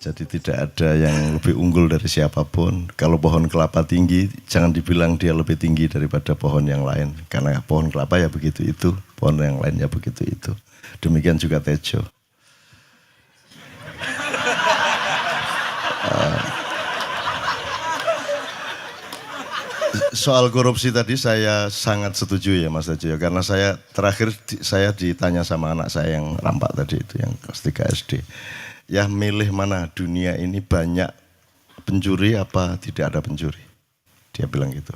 Jadi tidak ada yang lebih unggul dari siapapun. Kalau pohon kelapa tinggi, jangan dibilang dia lebih tinggi daripada pohon yang lain. Karena pohon kelapa ya begitu itu, pohon yang lainnya begitu itu. Demikian juga Tejo. Soal korupsi tadi saya sangat setuju ya Mas Tejo. Karena saya terakhir saya ditanya sama anak saya yang rampak tadi itu, yang kelas 3 SD. Ya milih mana dunia ini banyak pencuri apa tidak ada pencuri. Dia bilang gitu.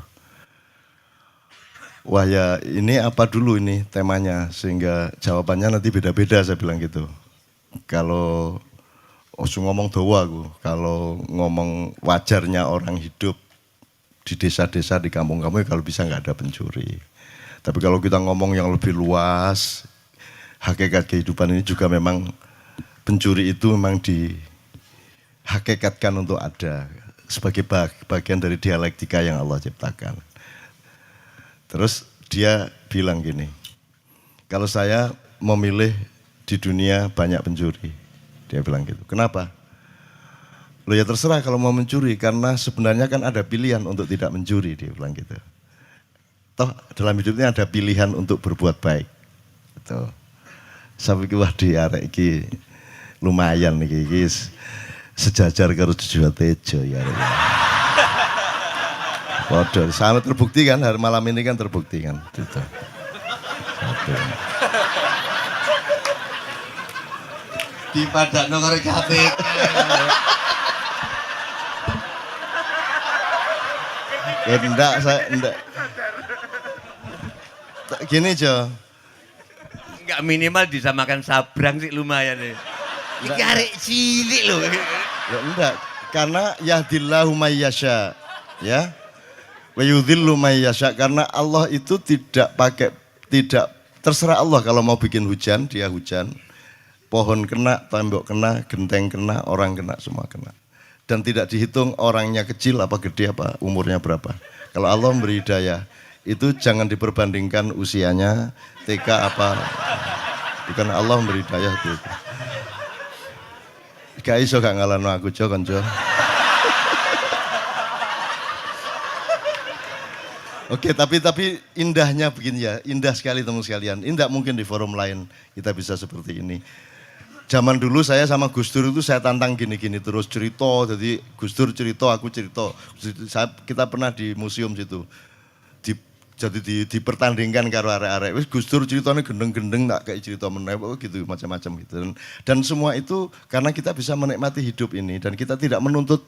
Wah ya ini apa dulu ini temanya sehingga jawabannya nanti beda-beda saya bilang gitu. Kalau ngomong doa aku, kalau ngomong wajarnya orang hidup di desa-desa, di kampung-kampung kalau bisa nggak ada pencuri. Tapi kalau kita ngomong yang lebih luas, hakikat kehidupan ini juga memang pencuri itu memang dihakikatkan untuk ada sebagai bagian dari dialektika yang Allah ciptakan. Terus dia bilang gini, kalau saya memilih di dunia banyak pencuri, dia bilang gitu. Kenapa? Loh ya terserah kalau mau mencuri, karena sebenarnya kan ada pilihan untuk tidak mencuri, dia bilang gitu. Toh dalam hidupnya ada pilihan untuk berbuat baik. Gitu. Sampai wah di arek iki lumayan nih guys, sejajar karo Jojo Tejo ya. Waduh, sangat terbukti kan hari malam ini kan terbukti kan. Gitu. Di padak nomor KPK. Enggak, saya enggak. Gini Jo. Enggak minimal disamakan sabrang sih lumayan nih. Iki arek cilik loh. Ya enggak, karena yahdillahu mayyasya, ya. Wa yudhillu mayyasya, karena Allah itu tidak terserah Allah kalau mau bikin hujan, dia hujan. Pohon kena, tembok kena, genteng kena, orang kena, semua kena. Dan tidak dihitung orangnya kecil apa gede apa umurnya berapa. Kalau Allah memberi hidayah, itu jangan diperbandingkan usianya, TK apa. Bukan Allah memberi hidayah itu. Gak iso gak ngalahno aku Jo konco. Oke, tapi indahnya begini ya, indah sekali teman sekalian. Indah mungkin di forum lain kita bisa seperti ini. Zaman dulu saya sama Gus Dur itu saya tantang gini-gini terus cerita, jadi Gus Dur cerita, aku cerita. Kita pernah di museum situ. Jadi dipertandingkan karo arek-arek. Wis Gus Dur ceritanya gendeng-gendeng tak kayak cerita meneh gitu macam-macam gitu. Dan semua itu karena kita bisa menikmati hidup ini dan kita tidak menuntut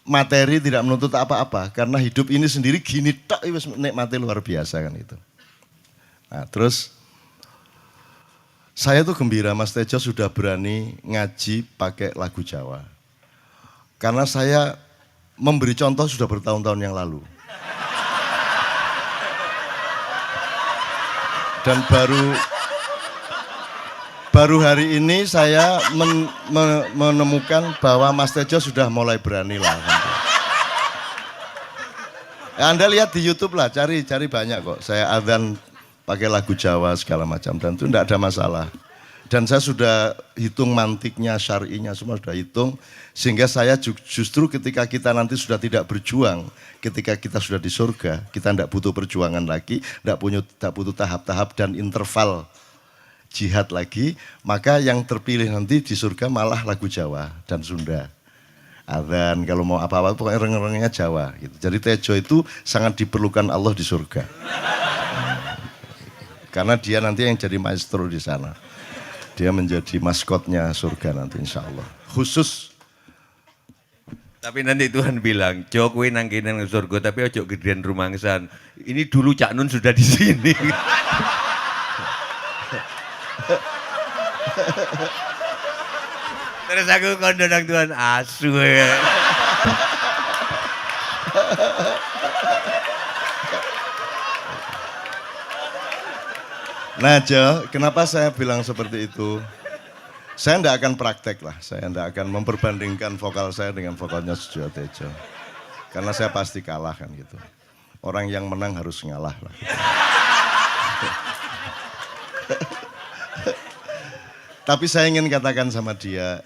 materi, tidak menuntut apa-apa karena hidup ini sendiri gini tok wis nikmati luar biasa kan itu. Nah, terus saya tuh gembira Mas Tejo sudah berani ngaji pakai lagu Jawa. Karena saya memberi contoh sudah bertahun-tahun yang lalu. Dan baru hari ini saya menemukan bahwa Mas Tejo sudah mulai berani lah. Ya, Anda lihat di YouTube lah, cari banyak kok. Saya adzan pakai lagu Jawa segala macam dan itu tidak ada masalah. Dan saya sudah hitung mantiknya, syar'inya semua sudah hitung. Sehingga saya justru ketika kita nanti sudah tidak berjuang, ketika kita sudah di surga, kita tidak butuh perjuangan lagi, tidak butuh tahap-tahap dan interval jihad lagi, maka yang terpilih nanti di surga malah lagu Jawa dan Sunda. Adzan kalau mau apa-apa pokoknya reng-rengnya Jawa gitu. Jadi Tejo itu sangat diperlukan Allah di surga. Karena dia nanti yang jadi maestro di sana. Dia menjadi maskotnya surga nanti insya Allah. Khusus. Tapi nanti Tuhan bilang, Jo kowe nang kene nang surga tapi ojo gedean rumangsan. Ini dulu Cak Nun sudah di sini. Terus aku kondo nang Tuhan asu ya. Nah Jo, kenapa saya bilang seperti itu? Saya tidak akan praktek lah, saya tidak akan memperbandingkan vokal saya dengan vokalnya Sujo Tejo. Karena saya pasti kalah kan gitu. Orang yang menang harus ngalah lah. Tapi saya ingin katakan sama dia,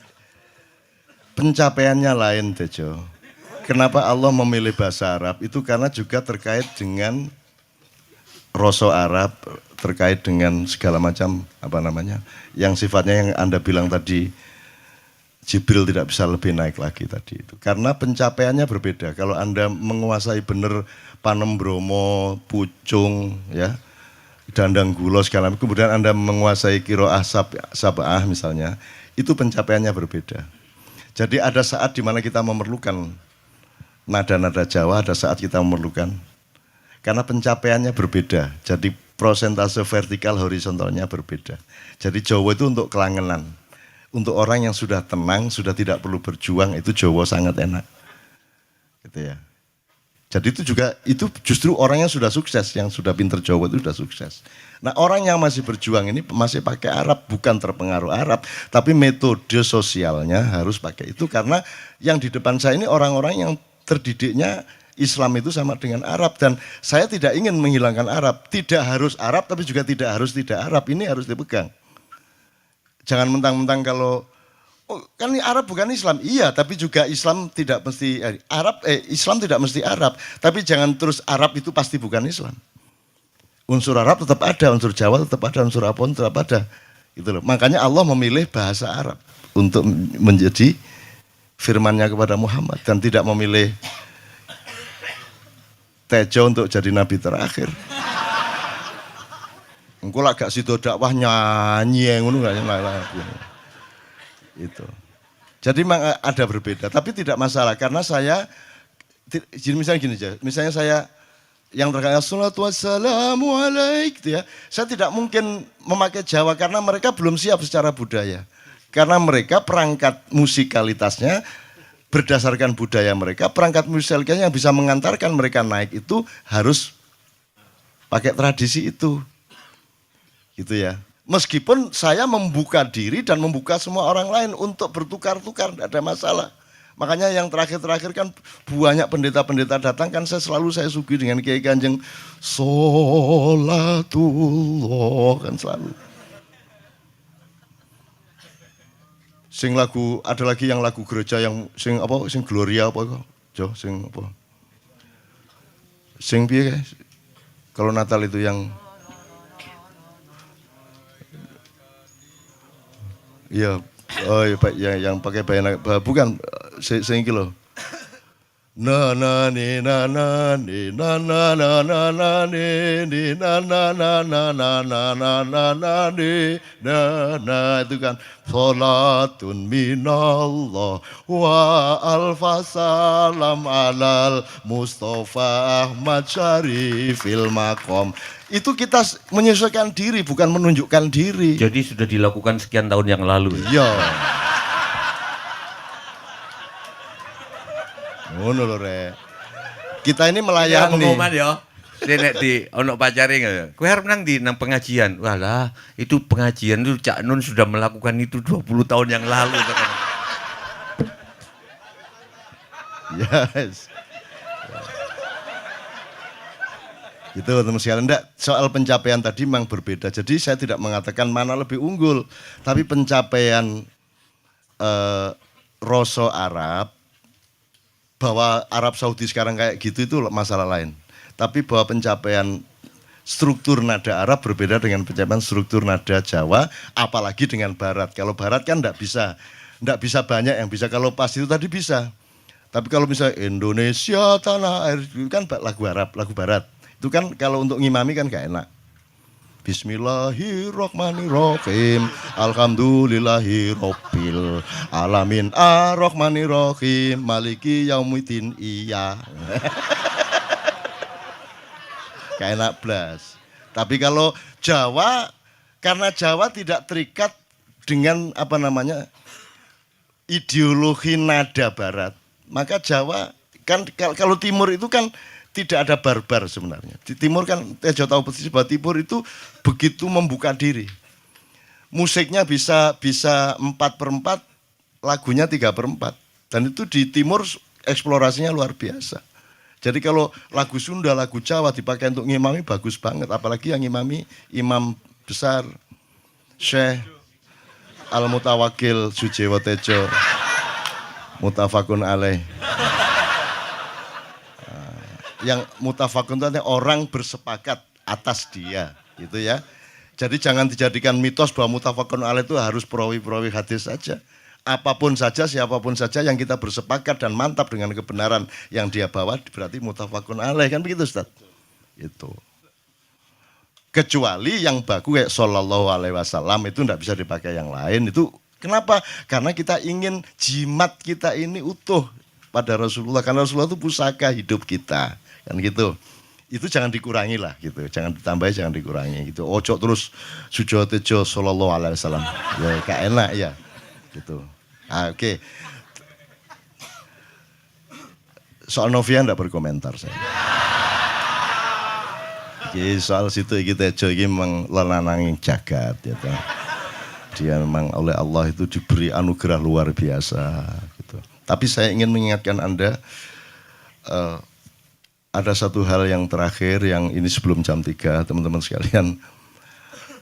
pencapaiannya lain Tejo. Kenapa Allah memilih bahasa Arab? Itu karena juga terkait dengan rasa Arab, terkait dengan segala macam yang sifatnya yang Anda bilang tadi, Jibril tidak bisa lebih naik lagi tadi itu. Karena pencapaiannya berbeda. Kalau Anda menguasai benar Panem Bromo, Pucung, ya, Dandang Gulo segala macam, kemudian Anda menguasai Qiraah Sab'ah misalnya, itu pencapaiannya berbeda. Jadi ada saat di mana kita memerlukan nada-nada Jawa, ada saat kita memerlukan, karena pencapaiannya berbeda. Jadi prosentase vertikal horizontalnya berbeda. Jadi Jawa itu untuk kelangenan. Untuk orang yang sudah tenang, sudah tidak perlu berjuang, itu Jawa sangat enak. Gitu ya. Jadi itu justru orang yang sudah sukses, yang sudah pinter Jawa itu sudah sukses. Nah, orang yang masih berjuang ini masih pakai Arab, bukan terpengaruh Arab, tapi metode sosialnya harus pakai itu, karena yang di depan saya ini orang-orang yang terdidiknya Islam itu sama dengan Arab, dan saya tidak ingin menghilangkan Arab. Tidak harus Arab, tapi juga tidak harus tidak Arab. Ini harus dipegang. Jangan mentang-mentang kalau kan ini Arab bukan Islam. Iya, tapi juga Islam tidak mesti Islam tidak mesti Arab. Tapi jangan terus Arab itu pasti bukan Islam. Unsur Arab tetap ada, unsur Jawa tetap ada, unsur apapun tetap ada. Gitu loh. Makanya Allah memilih bahasa Arab untuk menjadi firman-Nya kepada Muhammad, dan tidak memilih Tejo untuk jadi nabi terakhir. Engko lak gak sido dakwah nyanyi ngono gak itu. Jadi memang ada berbeda, tapi tidak masalah karena saya misalnya gini aja. Misalnya saya yang terkait salatu wassalamu alaik gitu ya. Saya tidak mungkin memakai Jawa karena mereka belum siap secara budaya. Karena mereka perangkat musikalitasnya berdasarkan budaya mereka, perangkat musikalitasnya yang bisa mengantarkan mereka naik itu harus pakai tradisi itu. Gitu ya. Meskipun saya membuka diri dan membuka semua orang lain untuk bertukar-tukar, tidak ada masalah. Makanya yang terakhir-terakhir kan banyak pendeta-pendeta datang, kan saya suguhi dengan Kiai Kanjeng Sholatullah, kan selalu. Sing lagu, ada lagi yang lagu gereja yang sing Gloria apa kok? Jo, sing apa? Sing piye guys? Kalau Natal itu yang iya, oh iya, yang pakai bayan, bukan, sing iki lho. Na na ni na na ni na na na na na ni ni na na na na na na na na na ni na na, itu kan salatun minallah wa alfa salam alal Mustafa Ahmad Syarifil Maqam. Itu kita menyesuaikan diri, bukan menunjukkan diri. Jadi sudah dilakukan sekian tahun yang lalu. Iya. Ngono lho rek. Kita ini melayani. Pengumuman ya. Nek di ono pacare enggak. Kowe arep nang ndi nang pengajian. Walah, itu pengajian itu Cak Nun sudah melakukan itu 20 tahun yang lalu. Yes. Itu teman sekalian, enggak, soal pencapaian tadi memang berbeda. Jadi saya tidak mengatakan mana lebih unggul, tapi pencapaian rasa Arab, bahwa Arab Saudi sekarang kayak gitu itu masalah lain. Tapi bahwa pencapaian struktur nada Arab berbeda dengan pencapaian struktur nada Jawa, apalagi dengan Barat. Kalau Barat kan enggak bisa banyak yang bisa. Kalau pas itu tadi bisa. Tapi kalau misalnya Indonesia tanah air itu kan lagu Arab, lagu Barat. Itu kan kalau untuk ngimami kan gak enak. Bismillahirrahmanirrahim. Alhamdulillahirabbil alamin. Arrahmanirrahim. Maliki yaumiddin. Iya. Gak enak blas. Tapi kalau Jawa, karena Jawa tidak terikat dengan ideologi nada Barat, maka Jawa kan kalau Timur itu kan tidak ada barbar sebenarnya. Di Timur kan, Tejo tahu persis bahwa Timur itu begitu membuka diri. Musiknya bisa 4/4, lagunya 3/4. Dan itu di Timur eksplorasinya luar biasa. Jadi kalau lagu Sunda, lagu Jawa dipakai untuk ngimami bagus banget. Apalagi yang ngimami imam besar, Syekh Al-Mutawakil Sujewo Tejo. Mutafakun alaih. Yang mutafakun itu artinya orang bersepakat atas dia, gitu ya. Jadi jangan dijadikan mitos bahwa mutafakun alaih itu harus perawi-perawi hadis saja. Apapun saja, siapapun saja yang kita bersepakat dan mantap dengan kebenaran yang dia bawa berarti mutafakun alaih, kan begitu Ustaz? Itu. Kecuali yang baku kayak sallallahu alaihi wasallam itu enggak bisa dipakai yang lain. Itu kenapa? Karena kita ingin jimat kita ini utuh pada Rasulullah. Karena Rasulullah itu pusaka hidup kita, kan gitu. Itu jangan dikurangi lah gitu, jangan ditambahi, jangan dikurangi gitu. Ojo terus sujo tejo sallallahu alaihi wasallam. Ya gak enak ya. Gitu. Oke. Soal Novia enggak berkomentar saya. Oke, soal situ iki tejo iki memang lananging jagat ya toh. Dia memang oleh Allah itu diberi anugerah luar biasa gitu. Tapi saya ingin mengingatkan Anda ada satu hal yang terakhir yang ini sebelum jam 3 teman-teman sekalian.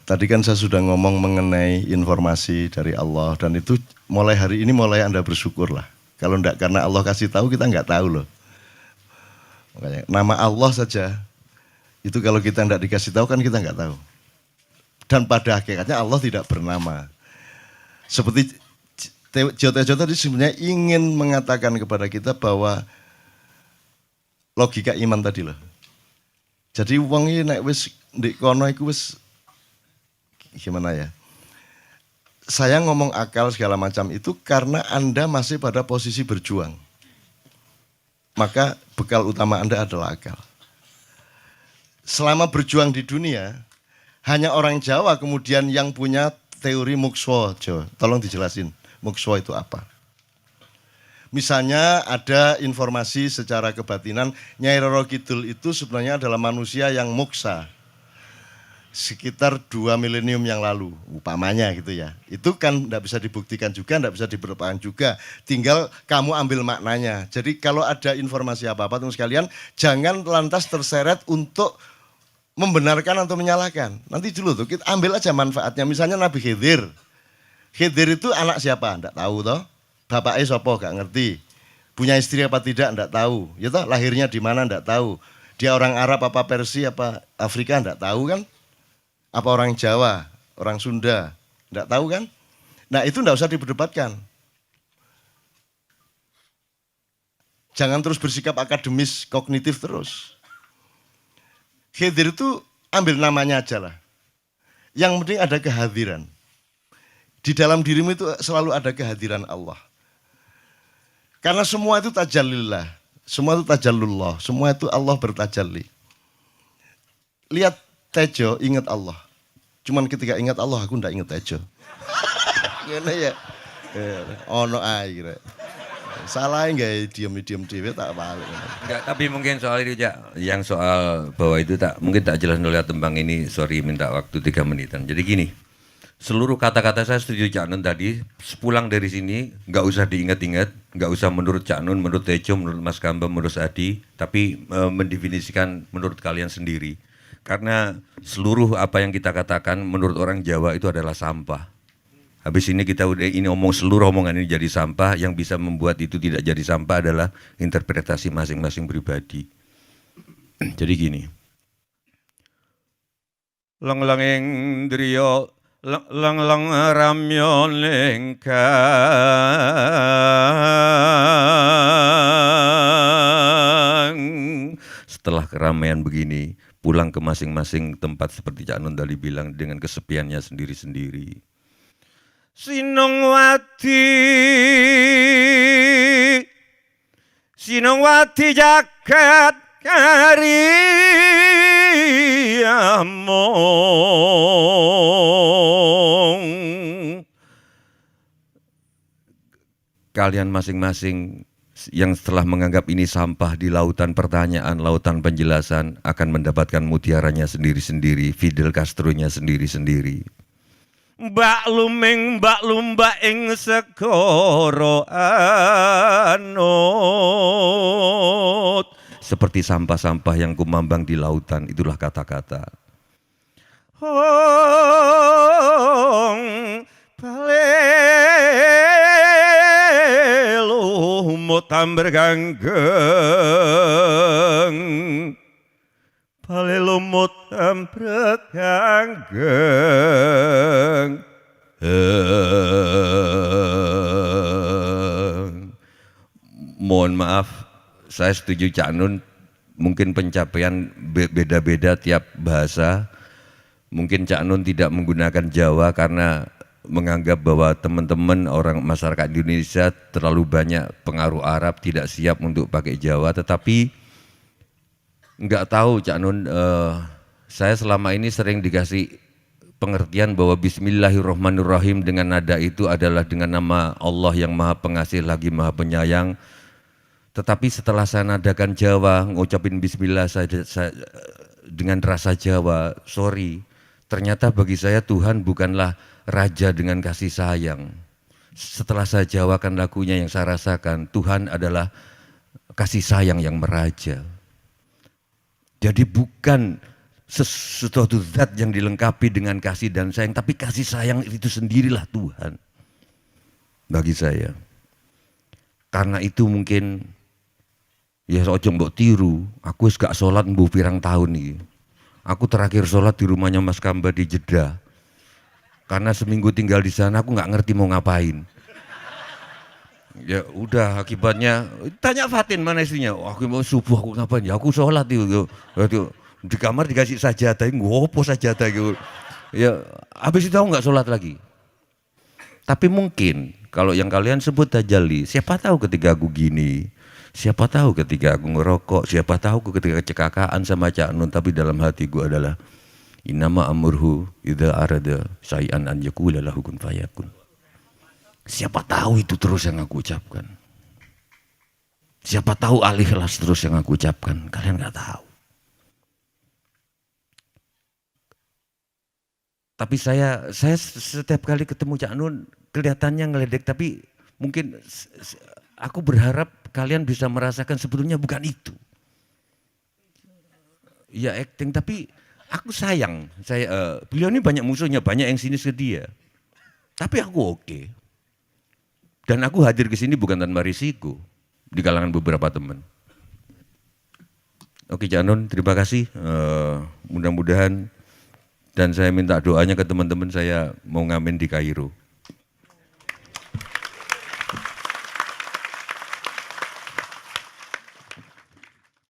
Tadi kan saya sudah ngomong mengenai informasi dari Allah dan itu mulai hari ini mulai Anda bersyukur lah. Kalau enggak karena Allah kasih tahu kita enggak tahu loh. Makanya nama Allah saja itu kalau kita enggak dikasih tahu kan kita enggak tahu. Dan pada hakikatnya Allah tidak bernama. Seperti Jotejo tadi sebenarnya ingin mengatakan kepada kita bahwa logika iman tadi loh. Jadi wong iki nek wis ndek kono iku wis gimana ya? Saya ngomong akal segala macam itu karena Anda masih pada posisi berjuang. Maka bekal utama Anda adalah akal. Selama berjuang di dunia, hanya orang Jawa kemudian yang punya teori mukswa. Tolong dijelasin, mukswa itu apa? Misalnya ada informasi secara kebatinan, Nyai Roro Kidul itu sebenarnya adalah manusia yang muksa. Sekitar 2 milenium yang lalu, upamanya gitu ya. Itu kan tidak bisa dibuktikan juga, tidak bisa diberpakan juga. Tinggal kamu ambil maknanya. Jadi kalau ada informasi apa-apa teman sekalian, jangan lantas terseret untuk membenarkan atau menyalahkan. Nanti dulu tuh kita ambil aja manfaatnya. Misalnya Nabi Khidir. Khidir itu anak siapa? Tidak tahu toh. Bapaknya siapa? Gak ngerti. Punya istri apa tidak? Tidak tahu. Ya toh, lahirnya di mana? Tidak tahu. Dia orang Arab apa Persia apa Afrika? Tidak tahu kan? Apa orang Jawa, orang Sunda? Tidak tahu kan? Nah itu tidak usah diperdebatkan. Jangan terus bersikap akademis, kognitif terus. Khidir itu ambil namanya aja lah. Yang penting ada kehadiran. Di dalam dirimu itu selalu ada kehadiran Allah. Karena semua itu tajallillah. Semua itu tajallullah. Semua itu Allah bertajalli. Lihat Tejo, ingat Allah. Cuman ketika ingat Allah, aku enggak ingat Tejo. Gimana ya? Ono ae kira. Salah enggak diam-diam dhewe tak balik. Enggak, tapi mungkin soal itu Cak, yang soal bahwa itu mungkin tak jelas dulu tembang ini, sorry minta waktu 3 menitan. Jadi gini, seluruh kata-kata saya setuju Cak Nun tadi, sepulang dari sini enggak usah diingat-ingat, enggak usah menurut Cak Nun, menurut Tejo, menurut Mas Gamba, menurut Adi, tapi mendefinisikan menurut kalian sendiri. Karena seluruh apa yang kita katakan menurut orang Jawa itu adalah sampah. Habis ini kita udah ini omong seluruh omongan ini jadi sampah, yang bisa membuat itu tidak jadi sampah adalah interpretasi masing-masing pribadi. Jadi gini. Lang-langing driya lang-lang ramyon lengkang. Setelah keramaian begini, pulang ke masing-masing tempat seperti Cak Nun tadi bilang dengan kesepiannya sendiri-sendiri. Sinongwati jagat kariyamong. Kalian masing-masing yang setelah menganggap ini sampah di lautan pertanyaan, lautan penjelasan akan mendapatkan mutiaranya sendiri-sendiri, Fidel Castro-nya sendiri-sendiri. Mbak lumba ing segara anut. Seperti sampah-sampah yang kumambang di lautan, itulah kata-kata. Hong palelu lumut tamber ganggeng pale lumut tamber ganggeng mohon maaf saya setuju Cak Nun mungkin pencapaian beda-beda tiap bahasa mungkin Cak Nun tidak menggunakan Jawa karena menganggap bahwa teman-teman orang masyarakat Indonesia terlalu banyak pengaruh Arab tidak siap untuk pakai Jawa tetapi nggak tahu Cak Nun saya selama ini sering dikasih pengertian bahwa Bismillahirrahmanirrahim dengan nada itu adalah dengan nama Allah yang maha pengasih lagi maha penyayang tetapi setelah saya nadakan Jawa ngucapin Bismillah saya dengan rasa Jawa sorry ternyata bagi saya Tuhan bukanlah raja dengan kasih sayang. Setelah saya jawakan lagunya yang saya rasakan, Tuhan adalah kasih sayang yang meraja. Jadi bukan sesuatu zat yang dilengkapi dengan kasih dan sayang, tapi kasih sayang itu sendirilah Tuhan. Bagi saya. Karena itu mungkin, ya ojo mbok tiru, aku gak sholat mbuh pirang tahun nih. Aku terakhir sholat di rumahnya Mas Kamba di Jeddah. Karena seminggu tinggal di sana aku nggak ngerti mau ngapain. Ya udah akibatnya tanya Fatin mana istrinya. Oh, aku mau subuh aku ngapain? Ya aku sholat itu. Di kamar dikasih sajadah, ngopo sajadah gitu. Ya habis itu aku nggak sholat lagi. Tapi mungkin kalau yang kalian sebut tajalli, siapa tahu ketika aku gini, siapa tahu ketika aku ngerokok, siapa tahu ketika kecelakaan sama Cak Nun, tapi dalam hatiku adalah Innama amurhu idza arada syai'an an yaqula lahu kun fayakun. Siapa tahu itu terus yang aku ucapkan. Siapa tahu al-ikhlas terus yang aku ucapkan. Kalian nggak tahu. Tapi saya setiap kali ketemu Cak Nun kelihatannya ngeledek tapi mungkin aku berharap kalian bisa merasakan sebetulnya bukan itu. Ya acting tapi aku sayang, beliau ini banyak musuhnya, banyak yang sinis ke dia. Tapi aku oke. Dan aku hadir ke sini bukan tanpa risiko di kalangan beberapa teman. Oke Cak Nun, terima kasih. Mudah-mudahan dan saya minta doanya ke teman-teman saya mau ngamen di Kairo.